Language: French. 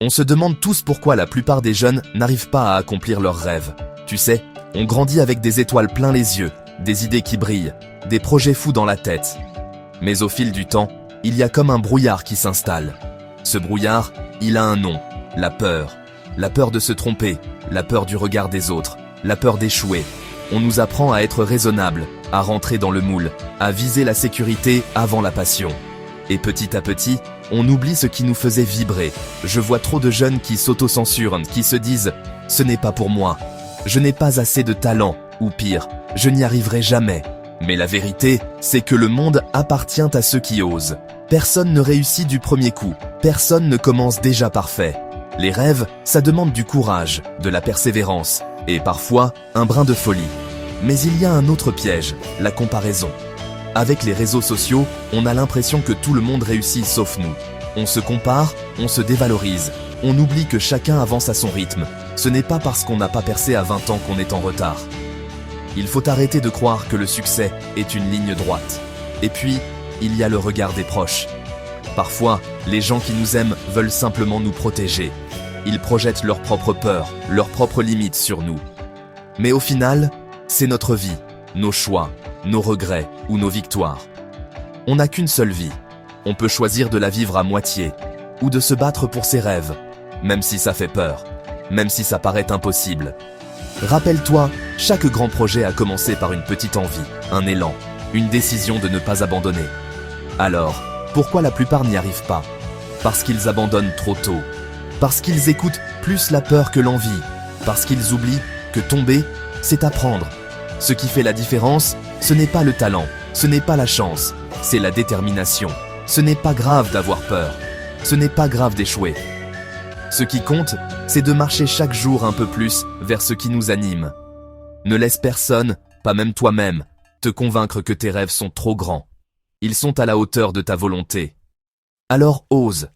On se demande tous pourquoi la plupart des jeunes n'arrivent pas à accomplir leurs rêves. Tu sais, on grandit avec des étoiles plein les yeux, des idées qui brillent, des projets fous dans la tête. Mais au fil du temps, il y a comme un brouillard qui s'installe. Ce brouillard, il a un nom, la peur. La peur de se tromper, la peur du regard des autres, la peur d'échouer. On nous apprend à être raisonnable, à rentrer dans le moule, à viser la sécurité avant la passion. Et petit à petit, on oublie ce qui nous faisait vibrer. Je vois trop de jeunes qui s'autocensurent, qui se disent « ce n'est pas pour moi »,« je n'ai pas assez de talent » ou pire « je n'y arriverai jamais ». Mais la vérité, c'est que le monde appartient à ceux qui osent. Personne ne réussit du premier coup, personne ne commence déjà parfait. Les rêves, ça demande du courage, de la persévérance, et parfois, un brin de folie. Mais il y a un autre piège, la comparaison. Avec les réseaux sociaux, on a l'impression que tout le monde réussit sauf nous. On se compare, on se dévalorise, on oublie que chacun avance à son rythme. Ce n'est pas parce qu'on n'a pas percé à 20 ans qu'on est en retard. Il faut arrêter de croire que le succès est une ligne droite. Et puis, il y a le regard des proches. Parfois, les gens qui nous aiment veulent simplement nous protéger. Ils projettent leurs propres peurs, leurs propres limites sur nous. Mais au final, c'est notre vie, nos choix, nos regrets ou nos victoires. On n'a qu'une seule vie. On peut choisir de la vivre à moitié ou de se battre pour ses rêves, même si ça fait peur, même si ça paraît impossible. Rappelle-toi, chaque grand projet a commencé par une petite envie, un élan, une décision de ne pas abandonner. Alors, pourquoi la plupart n'y arrivent pas? Parce qu'ils abandonnent trop tôt. Parce qu'ils écoutent plus la peur que l'envie. Parce qu'ils oublient que tomber, c'est apprendre. Ce qui fait la différence, ce n'est pas le talent, ce n'est pas la chance, c'est la détermination. Ce n'est pas grave d'avoir peur, ce n'est pas grave d'échouer. Ce qui compte, c'est de marcher chaque jour un peu plus vers ce qui nous anime. Ne laisse personne, pas même toi-même, te convaincre que tes rêves sont trop grands. Ils sont à la hauteur de ta volonté. Alors ose.